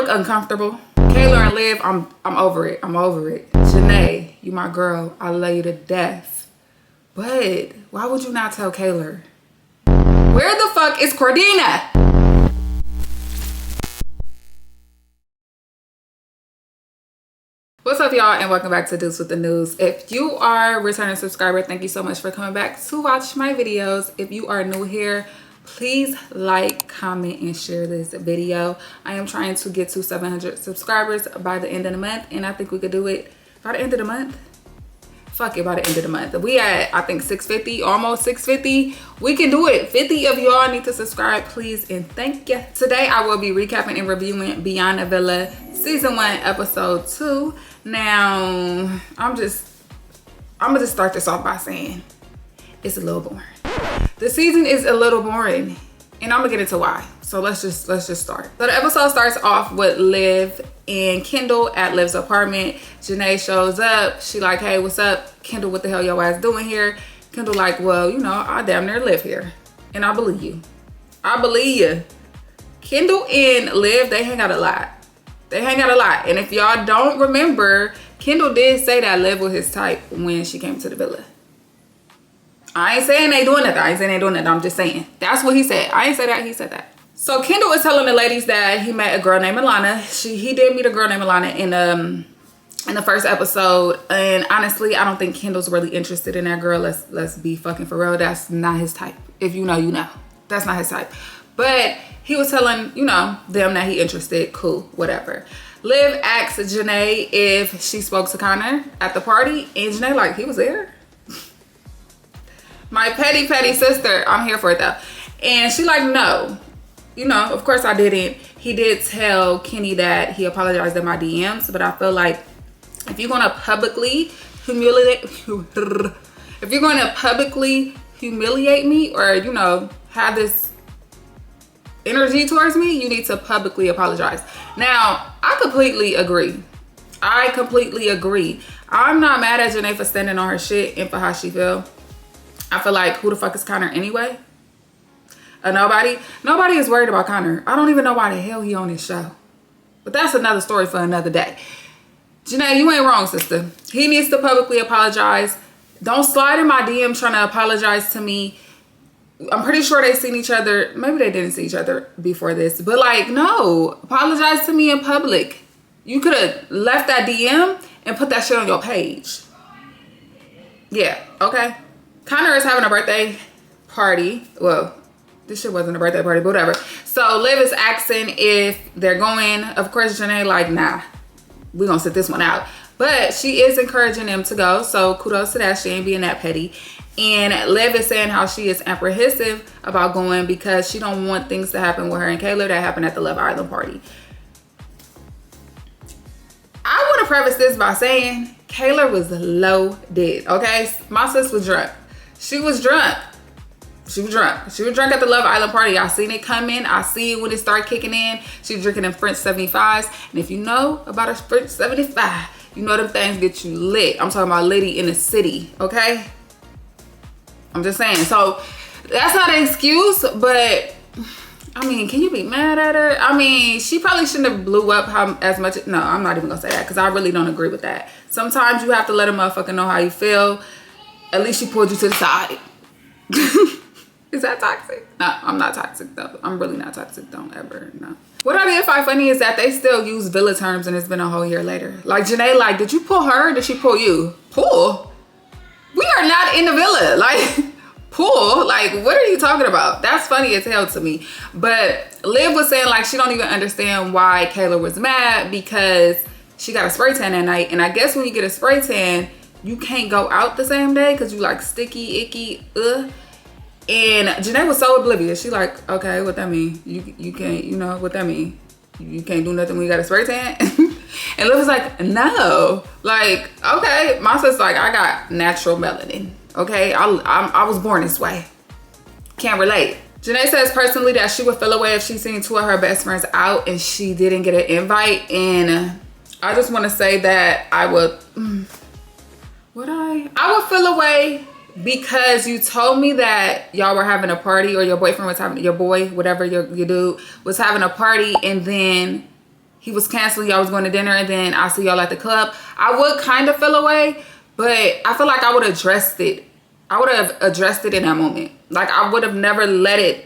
look uncomfortable. Kaylor and Liv, I'm over it. I'm over it. Janae, you my girl. I love you to death. But why would you not tell Kaylor? Where the fuck is Cordina? What's up, y'all, and welcome back to Duce with the News. If you are a returning subscriber, thank you so much for coming back to watch my videos. If you are new here, please like, comment, and share this video. I am trying to get to 700 subscribers by the end of the month, and I think we could do it by the end of the month. Fuck it, by the end of the month. We at, I think, 650, almost 650. We can do it. 50 of y'all need to subscribe, please, and thank you. Today, I will be recapping and reviewing Beyond the Villa Season 1, Episode 2. Now, I'm gonna just start this off by saying it's a little boring. The season is a little boring, and I'm gonna get into why. So let's just start. So the episode starts off with Liv and Kendall at Liv's apartment. Janae shows up. She like, hey, what's up? Kendall, what the hell your ass doing here? Kendall like, well, you know, I damn near live here. And I believe you. I believe you. Kendall and Liv, they hang out a lot. They hang out a lot. And if y'all don't remember, Kendall did say that Liv was his type when she came to the villa. I ain't saying they doing nothing. I'm just saying. That's what he said. I ain't say that. He said that. So Kendall is telling the ladies that he met a girl named Alana. He did meet a girl named Alana in the first episode. And honestly, I don't think Kendall's really interested in that girl. Let's be fucking for real. That's not his type. If you know, you know. That's not his type. But he was telling, you know, them that he interested. Cool, whatever. Liv asked Janae if she spoke to Connor at the party. And Janae like, he was there? My petty sister. I'm here for it though. And she like, no. You know, of course I didn't. He did tell Kenny that he apologized in my DMs. But I feel like if you're going to publicly humiliate me, or, you know, have this energy towards me, you need to publicly apologize. Now, I completely agree. I'm not mad at Janae for standing on her shit and for how she feel. I feel like, who the fuck is Connor anyway? Nobody is worried about Connor. I don't even know why the hell he on this show. But that's another story for another day. Janae, you ain't wrong, sister. He needs to publicly apologize. Don't slide in my DM trying to apologize to me. I'm pretty sure they seen each other. Maybe they didn't see each other before this. But like, no. Apologize to me in public. You could have left that DM and put that shit on your page. Yeah, okay. Connor is having a birthday party. Well, this shit wasn't a birthday party, but whatever. So Liv is asking if they're going. Of course, Janae like, nah, we gonna sit this one out. But she is encouraging them to go. So kudos to that. She ain't being that petty. And Liv is saying how she is apprehensive about going because she don't want things to happen with her and Kaylor that happened at the Love Island party. I want to preface this by saying Kaylor was loaded, okay? My sis was drunk. She was drunk. She was drunk at the Love Island party. I seen it coming. I see it when it started kicking in. She was drinking them French 75s. And if you know about a French 75, you know them things get you lit. I'm talking about litty in the city, okay? I'm just saying. So that's not an excuse, but I mean, can you be mad at her? I mean, she probably shouldn't have blew up as much. No, I'm not even gonna say that because I really don't agree with that. Sometimes you have to let a motherfucker know how you feel. At least she pulled you to the side. Is that toxic? No, I'm not toxic though. I'm really not toxic. Don't ever, no. What I did find funny is that they still use villa terms and it's been a whole year later. Like Janae, like, did you pull her or did she pull you? Pull? We are not in the villa. Like, pull? Like, what are you talking about? That's funny as hell to me. But Liv was saying like she don't even understand why Kaylor was mad because she got a spray tan that night. And I guess when you get a spray tan, you can't go out the same day because you like sticky, icky, And Janae was so oblivious. She like, okay, what that mean? You can't, you know, what that mean? You can't do nothing when you got a spray tan? And Liv was like, no. Like, okay. My sister's like, I got natural melanin. Okay, I was born this way. Can't relate. Janae says personally that she would feel away if she seen two of her best friends out and she didn't get an invite. And I just want to say that I would feel away because you told me that y'all were having a party, or your boyfriend was having, your boy, whatever your dude was having a party, and then he was canceling, y'all was going to dinner, and then I see y'all at the club, I would kind of feel away, but I feel like I would have addressed it. I would have addressed it in that moment. Like, I would have never let it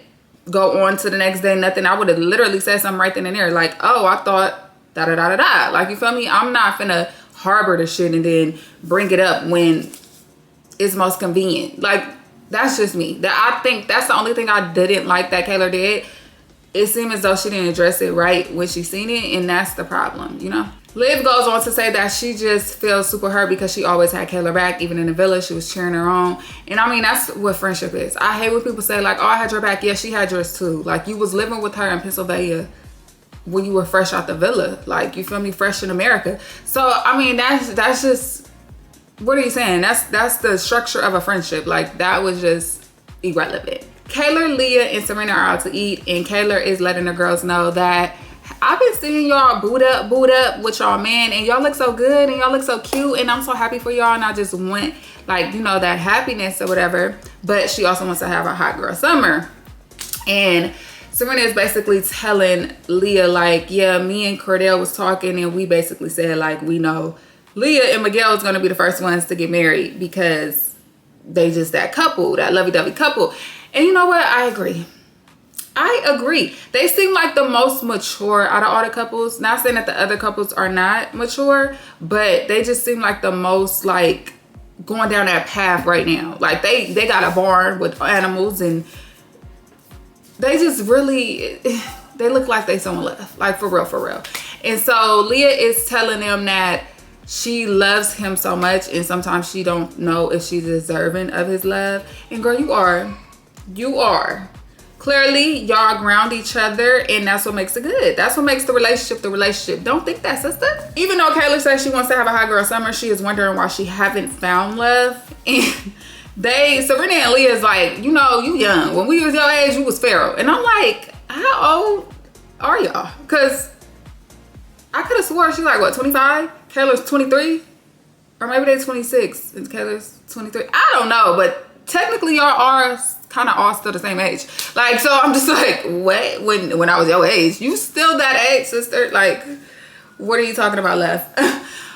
go on to the next day, nothing. I would have literally said something right then and there. Like, oh, I thought da-da-da-da-da. Like, you feel me? I'm not finna harbor the shit and then bring it up when it's most convenient. Like, that's just me. I think that's the only thing I didn't like that Kaylor did. It seemed as though she didn't address it right when she seen it, and that's the problem, you know? Liv goes on to say that she just feels super hurt because she always had Kaylor back. Even in the village, she was cheering her on. And I mean, that's what friendship is. I hate when people say like, oh, I had your back. Yeah, she had yours too. Like, you was living with her in Pennsylvania when you were fresh out the villa. Like, you feel me? Fresh in America. So, I mean, that's just, what are you saying? That's the structure of a friendship. Like, that was just irrelevant. Kaylor, Leah, and Serena are out to eat, and Kaylor is letting the girls know that I've been seeing y'all boot up with y'all man, and y'all look so good and y'all look so cute, and I'm so happy for y'all, and I just want, like, you know, that happiness or whatever. But she also wants to have a hot girl summer. And Serena is basically telling Leah, like, yeah, me and Cordell was talking, and we basically said, like, we know Leah and Miguel is going to be the first ones to get married because they just that couple, that lovey-dovey couple. And you know what? I agree. They seem like the most mature out of all the couples. Not saying that the other couples are not mature, but they just seem like the most, like, going down that path right now. Like, they got a barn with animals, and they just really, they look like they so in love. Like, for real. And so Leah is telling them that she loves him so much, and sometimes she don't know if she's deserving of his love. And girl, you are. Clearly, y'all ground each other, and that's what makes it good. That's what makes the relationship. Don't think that, sister. Even though Kaylor says she wants to have a hot girl summer, she is wondering why she haven't found love. And Serena and Leah is like, you know, you young. When we was your age, you was feral. And I'm like, how old are y'all? Because I could have swore she's like, what, 25? Kaylor's 23? Or maybe they're 26 and Kaylor's 23. I don't know, but technically y'all are kind of all still the same age. Like, so I'm just like, what? When I was your age, you still that age, sister? Like, what are you talking about left?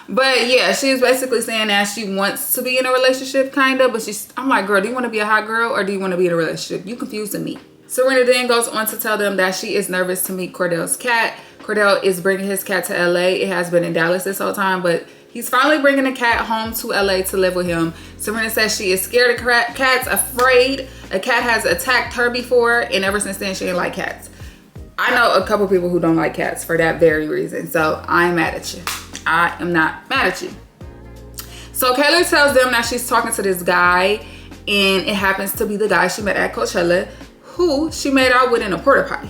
But yeah, she's basically saying that she wants to be in a relationship, kind of, but I'm like, girl, do you want to be a hot girl or do you want to be in a relationship? You confusing me. Serena then goes on to tell them that she is nervous to meet Cordell's cat. Cordell is bringing his cat to LA. It has been in Dallas this whole time, but he's finally bringing the cat home to LA to live with him. Serena says she is scared of cats, afraid. A cat has attacked her before, and ever since then, she didn't like cats. I know a couple people who don't like cats for that very reason, so I ain't mad at you. I am not mad at you. So Kaylor tells them that she's talking to this guy, and it happens to be the guy she met at Coachella, who she made out with in a porta potty.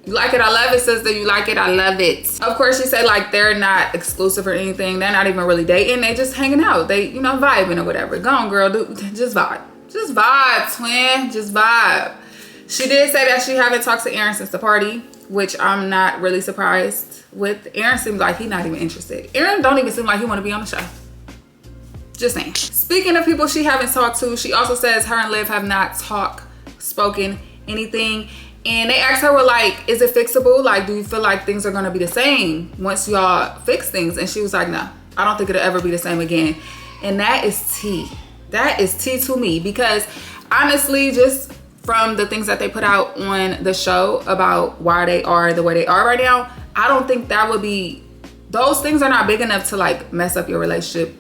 You like it, I love it, sister. You like it, I love it. Of course, she said, like, they're not exclusive or anything. They're not even really dating. They just hanging out. They, you know, vibing or whatever. Go on, girl. Just vibe. Just vibe, twin. Just vibe. She did say that she haven't talked to Aaron since the party, which I'm not really surprised with. Aaron seems like he's not even interested. Aaron don't even seem like he want to be on the show. Just saying. Speaking of people she haven't talked to, she also says her and Liv have not spoken anything. And they asked her, well, like, is it fixable? Like, do you feel like things are going to be the same once y'all fix things? And she was like, no, I don't think it'll ever be the same again. And that is tea. That is tea to me, because honestly, just from the things that they put out on the show about why they are the way they are right now, I don't think that would be, those things are not big enough to, like, mess up your relationship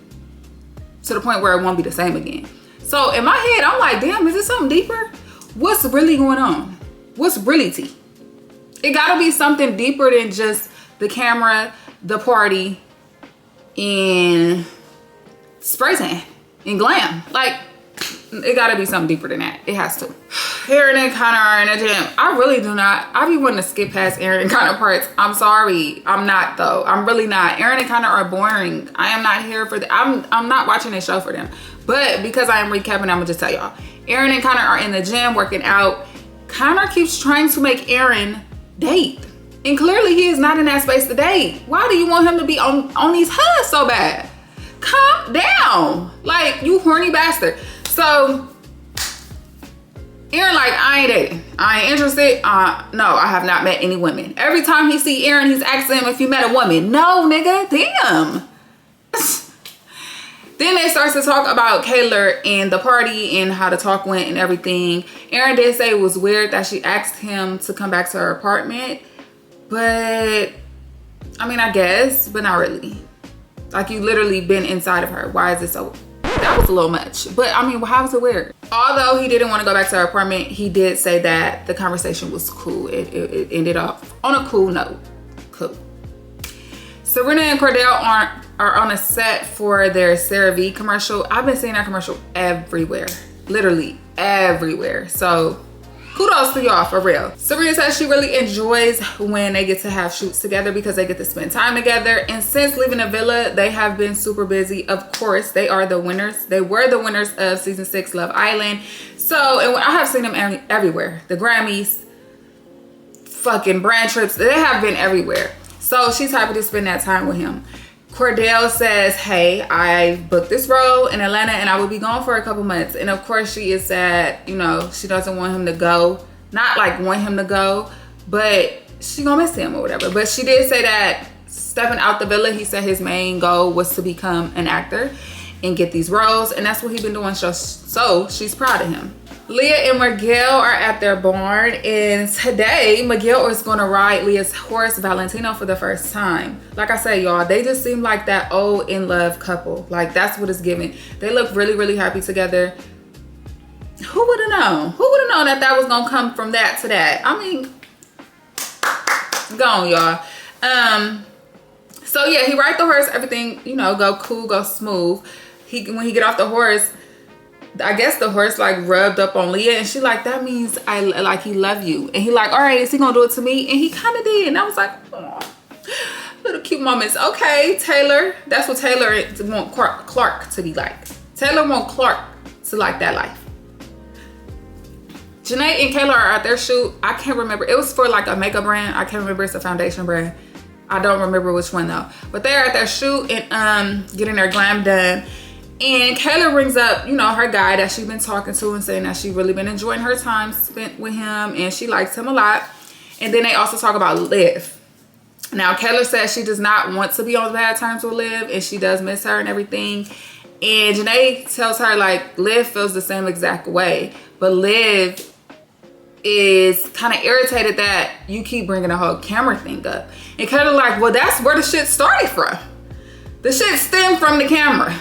to the point where it won't be the same again. So in my head, I'm like, damn, is this something deeper? What's really going on? What's really tea? It gotta be something deeper than just the camera, the party, and spray tan and glam. Like, it gotta be something deeper than that. It has to. Aaron and Connor are in the gym. I really do not. I be wanting to skip past Aaron and Connor parts. I'm sorry. I'm not, though. I'm really not. Aaron and Connor are boring. I am not here for I'm not watching this show for them. But because I am recapping, I'm gonna just tell y'all. Aaron and Connor are in the gym working out. Connor keeps trying to make Aaron date. And clearly he is not in that space to date. Why do you want him to be on these hugs so bad? Calm down. Like, you horny bastard. So Aaron like, I ain't dating. I ain't interested. No, I have not met any women. Every time he see Aaron, he's asking him if you met a woman. No, nigga, damn. Then they start to talk about Kaylor and the party and how the talk went and everything. Aaron did say it was weird that she asked him to come back to her apartment. But, I mean, I guess, but not really. Like, you literally been inside of her. Why is it so... That was a little much. But, I mean, how was it weird? Although he didn't want to go back to her apartment, he did say that the conversation was cool. It ended off on a cool note. Cool. Serena and Cordell are on a set for their CeraVe commercial. I've been seeing that commercial everywhere. Literally everywhere. So kudos to y'all, for real. Serena says she really enjoys when they get to have shoots together because they get to spend time together. And since leaving the villa, they have been super busy. Of course, they are the winners. They were the winners of season 6 Love Island. So, and I have seen them everywhere. The Grammys, fucking brand trips, they have been everywhere. So she's happy to spend that time with him. Cordell says, hey, I booked this role in Atlanta and I will be gone for a couple months. And of course she is sad, you know, she doesn't want him to go. Not like want him to go, but she gonna miss him or whatever. But she did say that stepping out the villa, he said his main goal was to become an actor and get these roles. And that's what he's been doing, so she's proud of him. Leah and Miguel are at their barn, and today Miguel is gonna ride Leah's horse Valentino for the first time. Like I said, y'all, they just seem like that old in love couple. Like, that's what it's giving. They look really, really happy together. Who would have known? Who would have known that that was gonna come from that to that? I mean, go on, y'all. So yeah, he ride the horse, everything, you know, go cool, go smooth. When he get off the horse, I guess the horse like rubbed up on Leah, and she like, that means he love you. And he like, all right, is he gonna do it to me? And he kind of did. And I was like, oh, little cute moments. Okay, Taylor. That's what Taylor want Clark to be like. Taylor want Clark to like that life. Janae and Kaylor are at their shoot. I can't remember. It was for like a makeup brand. I can't remember. It's a foundation brand. I don't remember which one though. But they're at their shoot and getting their glam done. And Kaylor brings up, you know, her guy that she's been talking to and saying that she really been enjoying her time spent with him and she likes him a lot. And then they also talk about Liv. Now, Kaylor says she does not want to be on bad terms with Liv and she does miss her and everything. And Janae tells her like Liv feels the same exact way. But Liv is kind of irritated that you keep bringing the whole camera thing up. And Kaylor like, well, that's where the shit started from. The shit stemmed from the camera.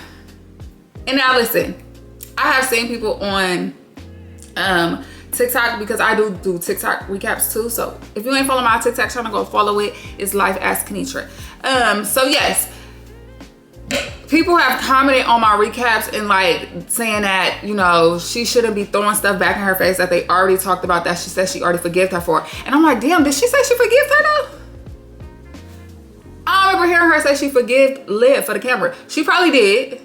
And now listen, I have seen people on TikTok, because I do TikTok recaps too. So if you ain't following my TikTok channel, go follow it. It's Life as Kenitra. So yes, people have commented on my recaps and like saying that, you know, she shouldn't be throwing stuff back in her face that they already talked about that she said she already forgave her for. And I'm like, damn, did she say she forgave her though? I don't remember hearing her say she forgave Liv for the camera. She probably did.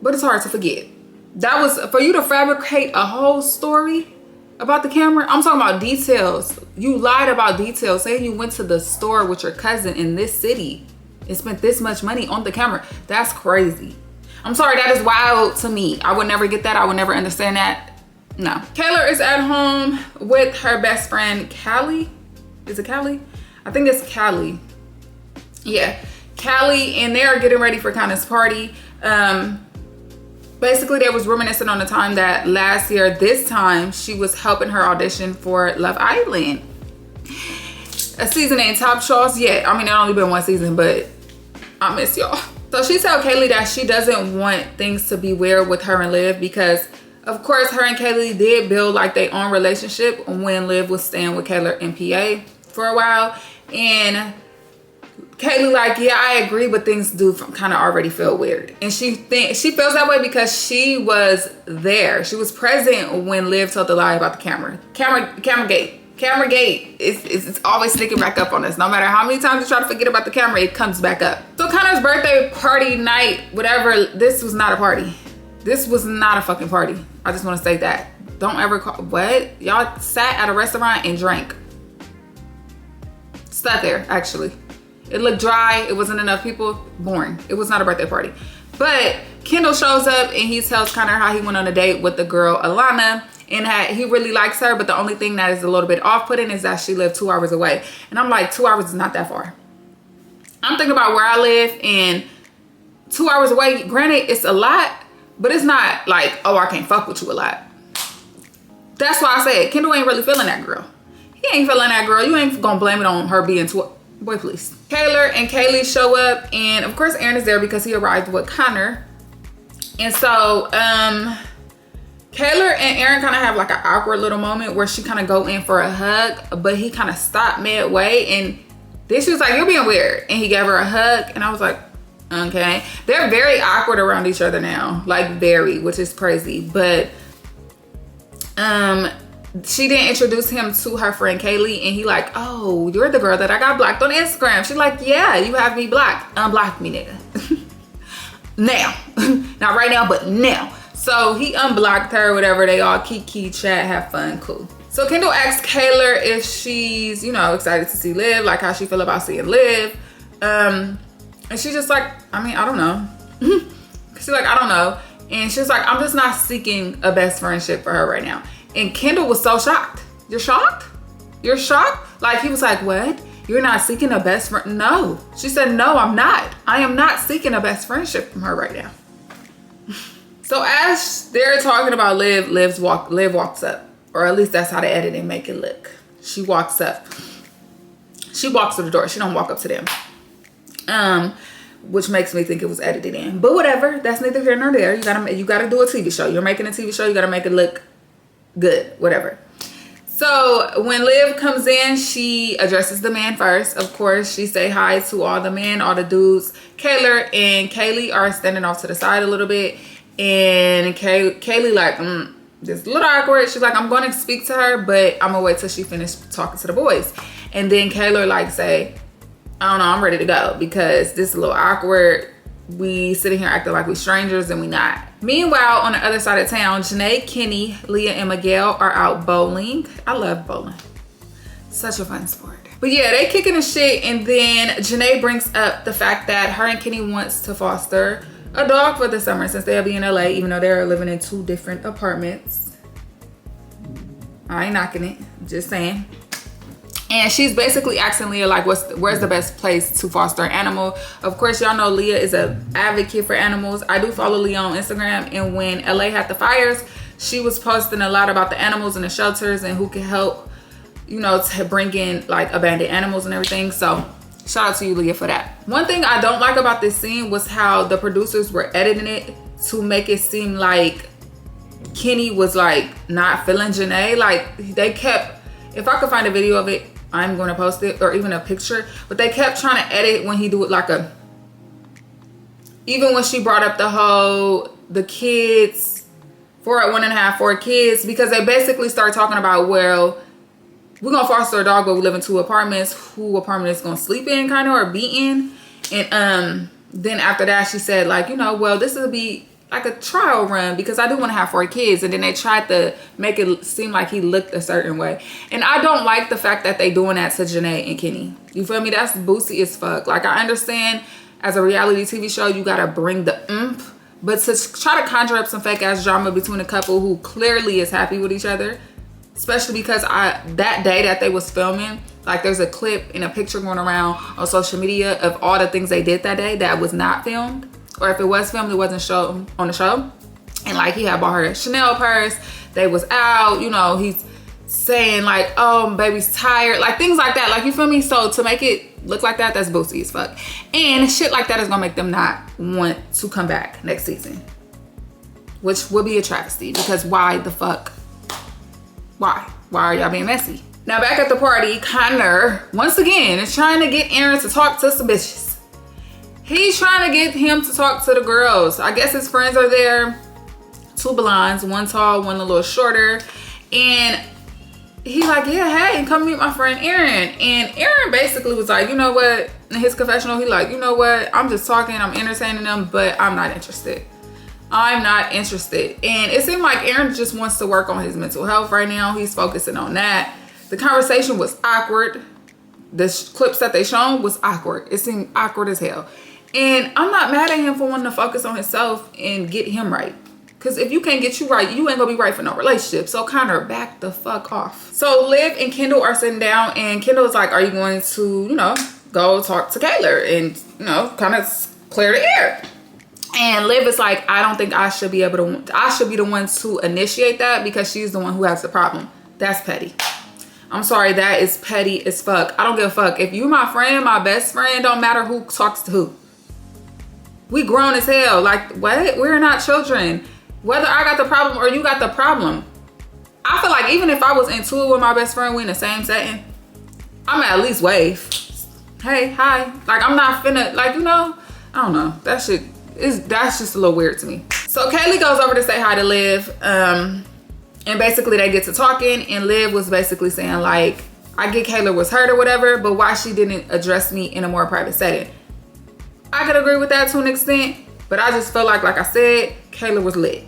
But it's hard to forget. That was for you to fabricate a whole story about the camera. I'm talking about details. You lied about details, saying you went to the store with your cousin in this city and spent this much money on the camera. That's crazy. I'm sorry, that is wild to me. I would never get that. I would never understand that. No. Kaylor is at home with her best friend, Callie. Is it Callie? I think it's Callie. Yeah, Callie, and they're getting ready for Connor's party. Basically, they was reminiscing on the time that last year, this time, she was helping her audition for Love Island. A season ain't top shows yet. I mean, it only been one season, but I miss y'all. So she told Kaylee that she doesn't want things to be weird with her and Liv because, of course, her and Kaylee did build like their own relationship when Liv was staying with Kaylor in PA for a while. And Kaylee like, yeah, I agree, but things do kind of already feel weird. And she feels that way because she was there. She was present when Liv told the lie about the camera. Camera-gate. It's always sneaking back up on us. No matter how many times you try to forget about the camera, it comes back up. So Connor's birthday party night, whatever, this was not a party. This was not a fucking party. I just want to say that. Don't ever call, what? Y'all sat at a restaurant and drank. Sat there, actually. It looked dry. It wasn't enough people. Boring. It was not a birthday party. But Kendall shows up and he tells Connor how he went on a date with the girl Alana. and he really likes her, but the only thing that is a little bit off-putting is that she lived 2 hours away. And I'm like, 2 hours is not that far. I'm thinking about where I live, and 2 hours away, granted, it's a lot, but it's not like, oh, I can't fuck with you a lot. That's why I said Kendall ain't really feeling that girl. He ain't feeling that girl. You ain't gonna blame it on her being too... Boy, please. Kaylor and Kaylee show up, and of course Aaron is there because he arrived with Connor. And so Kaylor and Aaron kind of have like an awkward little moment where she kind of go in for a hug, but he kind of stopped midway, and then she was like, you're being weird, and he gave her a hug, and I was like, okay. They're very awkward around each other now, like very, which is crazy. But she didn't introduce him to her friend Kaylee, and he like, oh, you're the girl that I got blocked on Instagram. She's like, yeah, you have me blocked. Unblock me, nigga. Now. Not right now, but now. So he unblocked her, whatever. They all kiki, chat, have fun, cool. So Kendall asked Kaylor if she's, you know, excited to see Liv, like how she feel about seeing Liv. And she's just like, I mean, I don't know. She's like, I don't know. And she's like, I'm just not seeking a best friendship for her right now. And Kendall was so shocked. You're shocked? You're shocked? Like, he was like, what? You're not seeking a best friend? No. She said, no, I'm not. I am not seeking a best friendship from her right now. So as they're talking about Liv, Liv walks up. Or at least that's how they edit and make it look. She walks up. She walks to the door. She don't walk up to them. Which makes me think it was edited in. But whatever. That's neither here nor there. You gotta do a TV show. You're making a TV show. You gotta make it look good, whatever. So when Liv comes in, she addresses the man first. Of course, she say hi to all the men, all the dudes. Kaylor and Kaylee are standing off to the side a little bit, and Kaylee like, just a little awkward. She's like, I'm going to speak to her, but I'm gonna wait till she finished talking to the boys. And then Kaylor like say, I don't know, I'm ready to go because this is a little awkward. We sitting here acting like we strangers and we not. Meanwhile, on the other side of town, Janae, Kenny, Leah, and Miguel are out bowling. I love bowling. Such a fun sport. But yeah, they kicking the shit, and then Janae brings up the fact that her and Kenny wants to foster a dog for the summer since they'll be in LA, even though they're living in 2 different apartments. I ain't knocking it, just saying. And she's basically asking Leah, like, where's the best place to foster an animal? Of course, y'all know Leah is an advocate for animals. I do follow Leah on Instagram. And when LA had the fires, she was posting a lot about the animals and the shelters and who can help, you know, to bring in, like, abandoned animals and everything. So shout out to you, Leah, for that. One thing I don't like about this scene was how the producers were editing it to make it seem like Kenny was, like, not feeling Janae. Like, they kept, if I could find a video of it, I'm going to post it, or even a picture, but they kept trying to edit when he do it like a, even when she brought up the kids, 4 at 1.5, 4 kids, because they basically start talking about, well, we're going to foster a dog, but we live in 2 apartments, who apartment is going to sleep in kind of, or be in. And then after that, she said like, you know, well, this will be like a trial run because I do want to have 4 kids. And then they tried to make it seem like he looked a certain way. And I don't like the fact that they doing that to Janae and Kenny. You feel me? That's boosty as fuck. Like, I understand as a reality TV show, you got to bring the oomph. But to try to conjure up some fake ass drama between a couple who clearly is happy with each other, especially because that day that they was filming, like there's a clip and a picture going around on social media of all the things they did that day that was not filmed. Or if it was filmed, it wasn't shown on the show. And like, he had bought her a Chanel purse. They was out, you know, he's saying like, oh, baby's tired. Like things like that. Like, you feel me? So to make it look like that, that's boosty as fuck. And shit like that is gonna make them not want to come back next season. Which would be a travesty, because why the fuck? Why? Why are y'all being messy? Now back at the party, Connor, once again, is trying to get Aaron to talk to some bitches. He's trying to get him to talk to the girls. I guess his friends are there. 2 blondes, 1 tall, 1 a little shorter. And he's like, yeah, hey, come meet my friend Aaron. And Aaron basically was like, you know what? In his confessional, he like, you know what? I'm just talking, I'm entertaining them, but I'm not interested. I'm not interested. And it seemed like Aaron just wants to work on his mental health right now. He's focusing on that. The conversation was awkward. The clips that they shown was awkward. It seemed awkward as hell. And I'm not mad at him for wanting to focus on himself and get him right. Because if you can't get you right, you ain't gonna be right for no relationship. So Connor, back the fuck off. So Liv and Kendall are sitting down, and Kendall is like, are you going to, you know, go talk to Kaylor and, you know, kind of clear the air? And Liv is like, I don't think I should be able to, I should be the one to initiate that because she's the one who has the problem. That's petty. I'm sorry, that is petty as fuck. I don't give a fuck. If you my friend, my best friend, don't matter who talks to who. We grown as hell. Like, what? We're not children. Whether I got the problem or you got the problem. I feel like even if I was into it with my best friend, we in the same setting, I'm at least wave. Hey, hi. Like, I'm not finna, like, you know, I don't know. That shit is, that's just a little weird to me. So Kaylee goes over to say hi to Liv. And basically they get to talking, and Liv was basically saying like, I get Kaylor was hurt or whatever, but why she didn't address me in a more private setting. I could agree with that to an extent, but I just felt like I said, Kaylor was lit.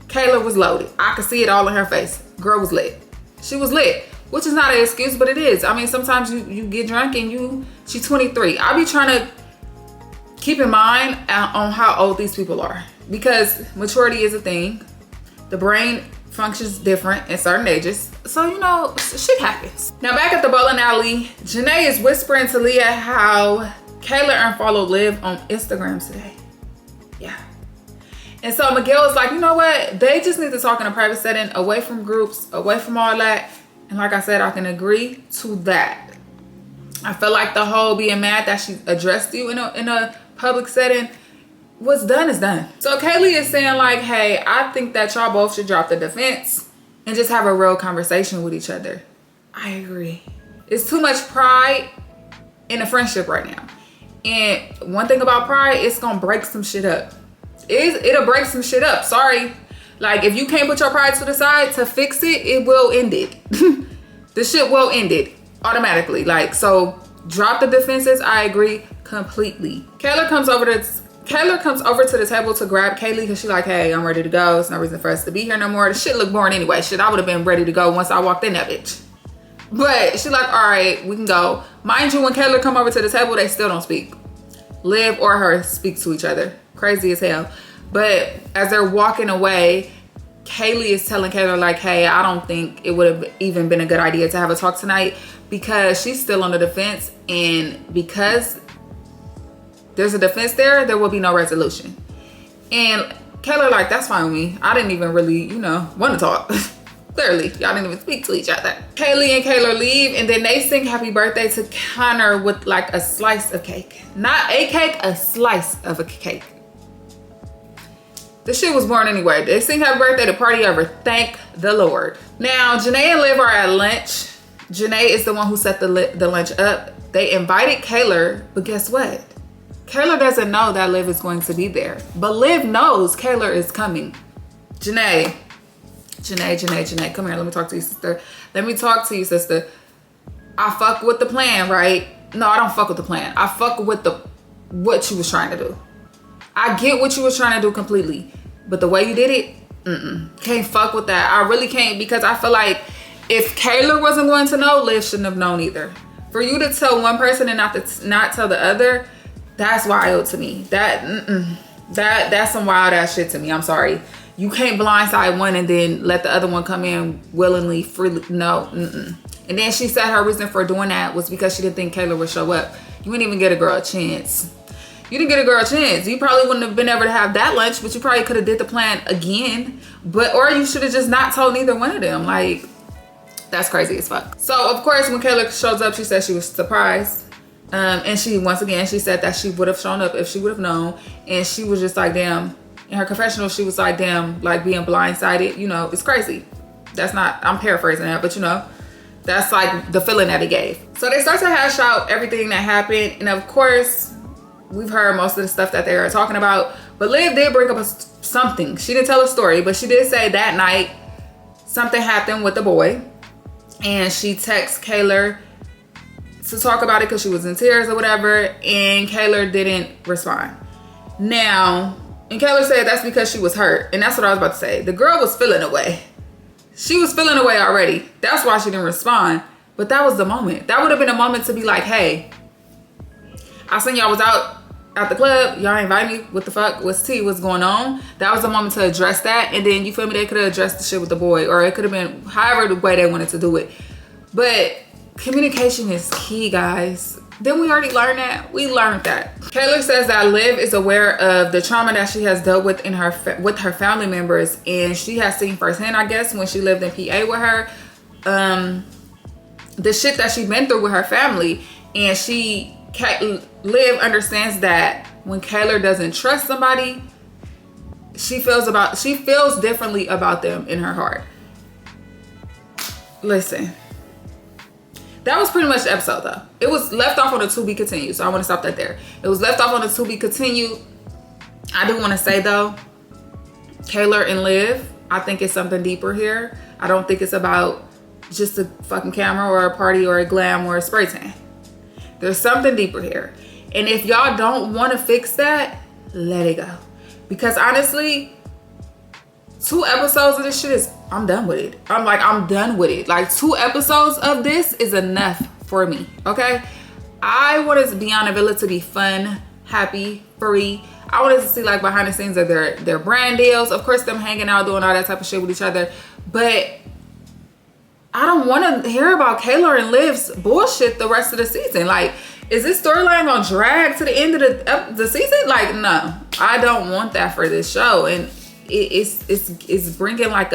Kaylor was loaded. I could see it all in her face. Girl was lit. She was lit, which is not an excuse, but it is. I mean, sometimes you get drunk and she's 23. I be trying to keep in mind on how old these people are, because maturity is a thing. The brain functions different in certain ages. So, you know, shit happens. Now back at the bowling alley, Janae is whispering to Leah how Kaylor unfollowed Liv on Instagram today. Yeah. And so Miguel is like, you know what? They just need to talk in a private setting, away from groups, away from all that. And like I said, I can agree to that. I feel like the whole being mad that she addressed you in a public setting, what's done is done. So Kaylee is saying like, hey, I think that y'all both should drop the defense and just have a real conversation with each other. I agree. It's too much pride in a friendship right now. And one thing about pride, it's gonna break some shit up. It'll break some shit up, sorry. Like, if you can't put your pride to the side to fix it, it will end it. The shit will end it automatically. Like, so drop the defenses, I agree completely. Kaylor comes over to the table to grab Kaylee because she's like, hey, I'm ready to go. There's no reason for us to be here no more. The shit look boring anyway. Shit, I would have been ready to go once I walked in that bitch. But she's like, all right, we can go. Mind you, when Kaylor come over to the table, they still don't speak. Liv or her speak to each other. Crazy as hell. But as they're walking away, Kaylee is telling Kaylor like, hey, I don't think it would have even been a good idea to have a talk tonight because she's still on the defense, and because there's a defense there will be no resolution. And Kaylor like, that's fine with me. I didn't even really, you know, want to talk. Clearly, y'all didn't even speak to each other. Kaylee and Kaylor leave, and then they sing happy birthday to Connor with like a slice of cake. Not a cake, a slice of a cake. The shit was born anyway. They sing happy birthday, the party over. Thank the Lord. Now, Janae and Liv are at lunch. Janae is the one who set the lunch up. They invited Kaylor, but guess what? Kaylor doesn't know that Liv is going to be there. But Liv knows Kaylor is coming. Janae, come here. Let me talk to you, sister. Let me talk to you, sister. I fuck with the plan, right? No, I don't fuck with the plan. I fuck with what you was trying to do. I get what you was trying to do completely. But the way you did it, can't fuck with that. I really can't, because I feel like if Kaylor wasn't going to know, Liv shouldn't have known either. For you to tell one person and not tell the other, that's wild to me. That's some wild ass shit to me. I'm sorry. You can't blindside one and then let the other one come in willingly, freely. No. And then she said her reason for doing that was because she didn't think Kaylor would show up. You didn't even get a girl a chance. You didn't get a girl a chance. You probably wouldn't have been able to have that lunch, but you probably could have did the plan again. Or you should have just not told neither one of them. Like, that's crazy as fuck. So of course, when Kaylor shows up, she said she was surprised. And she said that she would have shown up if she would have known. And she was just like, damn. In her confessional, she was like, damn, like being blindsided, you know, it's crazy. That's not, I'm paraphrasing that, but you know, that's like the feeling that it gave. So they start to hash out everything that happened. And of course, we've heard most of the stuff that they are talking about. But Liv did bring up something. She didn't tell a story, but she did say that night something happened with the boy. And she texted Kaylor to talk about it because she was in tears or whatever. And Kaylor didn't respond. Now, and Kaylor said that's because she was hurt. And that's what I was about to say. The girl was feeling away. She was feeling away already. That's why she didn't respond. But that was the moment. That would have been a moment to be like, hey, I seen y'all was out at the club, y'all invite me, what the fuck, what's tea, what's going on? That was the moment to address that. And then, you feel me, they could have addressed the shit with the boy, or it could have been however the way they wanted to do it. But communication is key, guys. Then we already learned that. We learned that. Kaylor says that Liv is aware of the trauma that she has dealt with with her family members, and she has seen firsthand, I guess, when she lived in PA with her, the shit that she's been through with her family. And Liv understands that when Kaylor doesn't trust somebody, she feels differently about them in her heart. Listen. That was pretty much the episode, though. It was left off on a to be continued, so I want to stop that there. It was left off on a to be continued. I do want to say, though, Kaylor and Liv, I think it's something deeper here. I don't think it's about just a fucking camera or a party or a glam or a spray tan. There's something deeper here. And if y'all don't want to fix that, let it go. Because honestly, 2 episodes of this shit I'm done with it. I'm done with it. Like, 2 episodes of this is enough for me, okay? I wanted Beyond the Villa to be fun, happy, free. I wanted to see, like, behind the scenes of their brand deals. Of course, them hanging out, doing all that type of shit with each other. But I don't want to hear about Kaylor and Liv's bullshit the rest of the season. Like, is this storyline gonna drag to the end of the season? Like, no. I don't want that for this show. And it's bringing like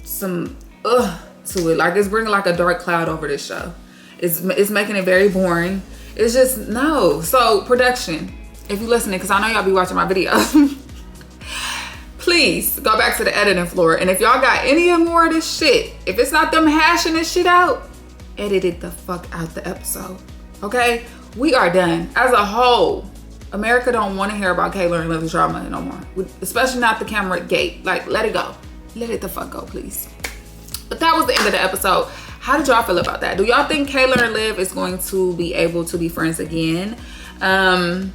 some to it. Like, it's bringing like a dark cloud over this show. It's making it very boring. It's just, no. So, production, if you're listening, because I know y'all be watching my videos, please go back to the editing floor. And if y'all got any more of this shit, if it's not them hashing this shit out, edit it the fuck out the episode. Okay? We are done. As a whole, America don't want to hear about Kaylor and Liv's drama no more. Especially not the camera gate. Like, let it go. Let it the fuck go, please. But that was the end of the episode. How did y'all feel about that? Do y'all think Kaylor and Liv is going to be able to be friends again? And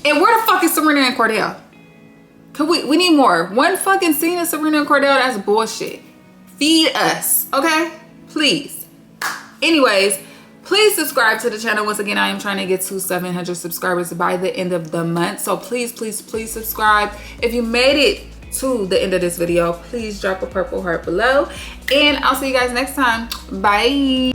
where the fuck is Serena and Cordell? We need more. One fucking scene of Serena and Cordell, that's bullshit. Feed us, okay? Please. Anyways, please subscribe to the channel. Once again, I am trying to get to 700 subscribers by the end of the month. So please, please, please subscribe. If you made it to the end of this video, please drop a purple heart below. And I'll see you guys next time. Bye.